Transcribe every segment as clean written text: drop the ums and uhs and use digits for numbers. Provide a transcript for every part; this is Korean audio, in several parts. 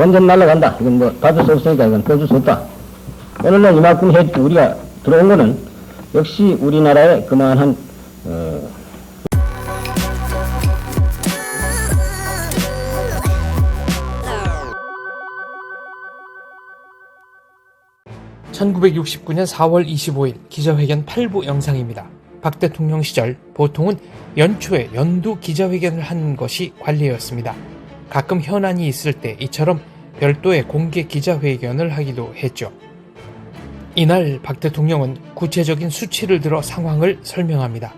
완전 날아간다. 이건 뭐 받을 수 없으니까 이건 꺼줄 수 없다. 오늘날 이만큼 우리가 들어온 거는 역시 우리나라의 그만한 어, 1969년 4월 25일 기자회견 8부 영상입니다. 박 대통령 시절 보통은 연초에 연두 기자회견을 하는 것이 관례였습니다. 가끔 현안이 있을 때 이처럼 별도의 공개 기자회견을 하기도 했죠. 이날 박 대통령은 구체적인 수치를 들어 상황을 설명합니다.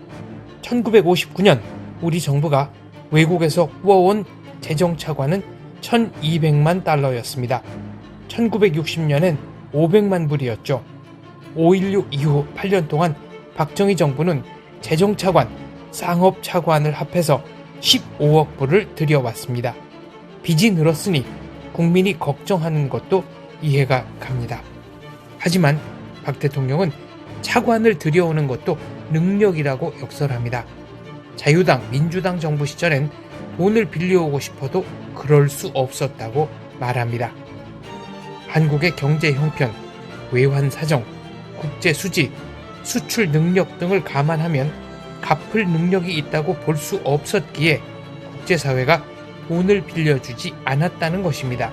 1959년 우리 정부가 외국에서 구워온 재정차관은 1200만 달러였습니다. 1960년엔 500만 불이었죠. 5.16 이후 8년 동안 박정희 정부는 재정차관, 상업차관을 합해서 15억 불을 들여왔습니다. 빚이 늘었으니 국민이 걱정하는 것도 이해가 갑니다. 하지만 박 대통령은 차관을 들여오는 것도 능력이라고 역설합니다. 자유당, 민주당 정부 시절엔 돈을 빌려오고 싶어도 그럴 수 없었다고 말합니다. 한국의 경제 형편, 외환 사정, 국제 수지, 수출 능력 등을 감안하면 갚을 능력이 있다고 볼 수 없었기에 국제사회가 돈을 빌려주지 않았다는 것입니다.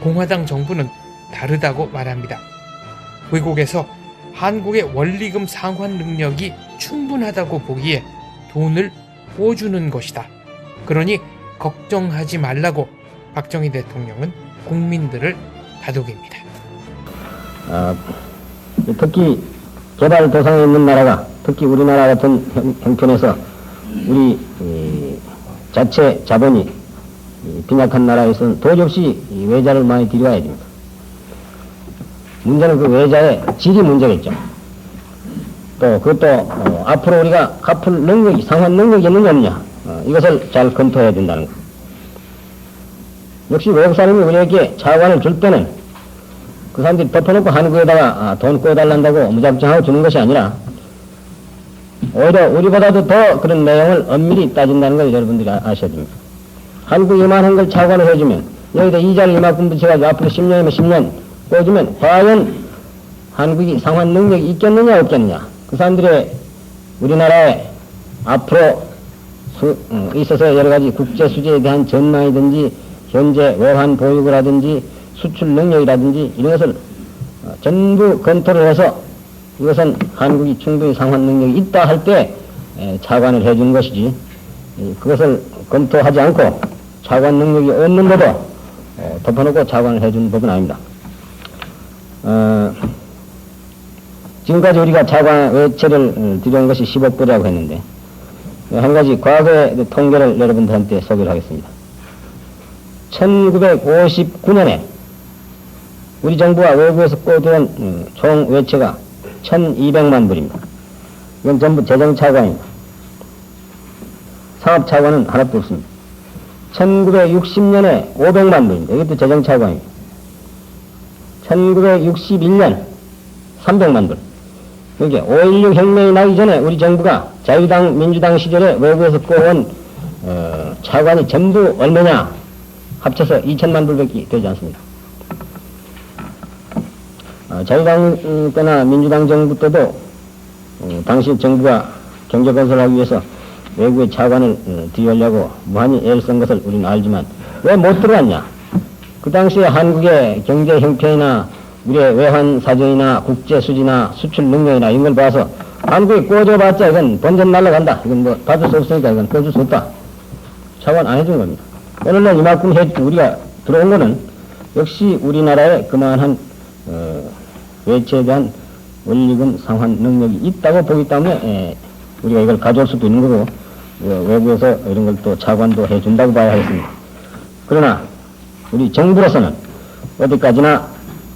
공화당 정부는 다르다고 말합니다. 외국에서 한국의 원리금 상환 능력이 충분하다고 보기에 돈을 꿔주는 것이다. 그러니 걱정하지 말라고 박정희 대통령은 국민들을 다독입니다. 특히 개발도상에 있는 나라가 특히 우리나라 같은 형편에서 우리 자체 자본이 빈약한 나라에서는 도저히 외자를 많이 들여와야 됩니다. 문제는 그 외자의 질이 문제겠죠. 또 그것도 앞으로 우리가 갚을 능력이 상환 능력이 있느냐 없느냐 이것을 잘 검토해야 된다는 것. 역시 외국 사람이 우리에게 차관을 줄 때는 그 사람들이 덮어놓고 한국에다가 돈 꿔달란다고 무작정하고 주는 것이 아니라 오히려 우리보다도 더 그런 내용을 엄밀히 따진다는 걸 여러분들이 아셔야 됩니다. 한국이 이만한 걸 차관을 해주면 여기다 이자를 이만큼 붙여가지고 앞으로 10년이면 10년 꿔주면 과연 한국이 상환 능력이 있겠느냐 없겠느냐 그 사람들의 우리나라에 앞으로 있어서 여러가지 국제 수지에 대한 전망이든지 현재 외환 보유고 라든지 수출 능력이라든지 이런 것을 전부 검토를 해서 이것은 한국이 충분히 상환 능력이 있다 할 때 차관을 해주는 것이지 그것을 검토하지 않고 차관 능력이 없는데도 덮어놓고 차관을 해주는 법은 아닙니다. 지금까지 우리가 차관 외채를 들여온 것이 10억 불이라고 했는데 한 가지 과거의 통계를 여러분들한테 소개를 하겠습니다. 1959년에 우리 정부가 외국에서 꿔들은 총 외채가 1200만 불입니다. 이건 전부 재정차관입니다. 상업차관은 하나도 없습니다. 1960년에 500만 불입니다. 이것도 재정차관입니다. 1961년 300만 불. 이게 5.16 혁명이 나기 전에 우리 정부가 자유당, 민주당 시절에 외국에서 꿔온 차관이 전부 얼마냐? 합쳐서 2천만 불밖에 되지 않습니다. 자유당 때나 민주당 정부 때도 당시 정부가 경제 건설하기 위해서 외국의 차관을 들여오려고 무한히 애를 쓴 것을 우리는 알지만 왜 못 들어왔냐? 그 당시에 한국의 경제 형편이나 우리의 외환 사정이나 국제 수지나 수출 능력이나 이런 걸 봐서 한국이 꿔줘봤자 이건 번전 날아간다. 이건 뭐 받을 수 없으니까 이건 꿔줄 수 없다. 차관 안 해준 겁니다. 오늘날 이만큼 우리가 들어온 거는 역시 우리나라의 그만한 외채에 대한 원리금 상환 능력이 있다고 보기 때문에 우리가 이걸 가져올 수도 있는 거고 외국에서 이런 걸 또 차관도 해준다고 봐야 하겠습니다. 그러나 우리 정부로서는 어디까지나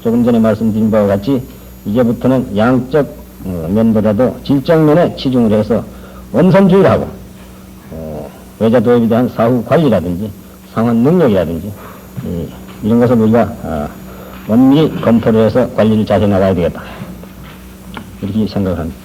조금 전에 말씀드린 바와 같이 이제부터는 양적 면보다도 질적 면에 치중을 해서 엄선주의를 하고 외자 도입에 대한 사후 관리라든지 상환 능력이라든지 이런 것을 우리가 엄밀히 검토를 해서 관리를 자세히 나가야 되겠다. 이렇게 생각을 합니다.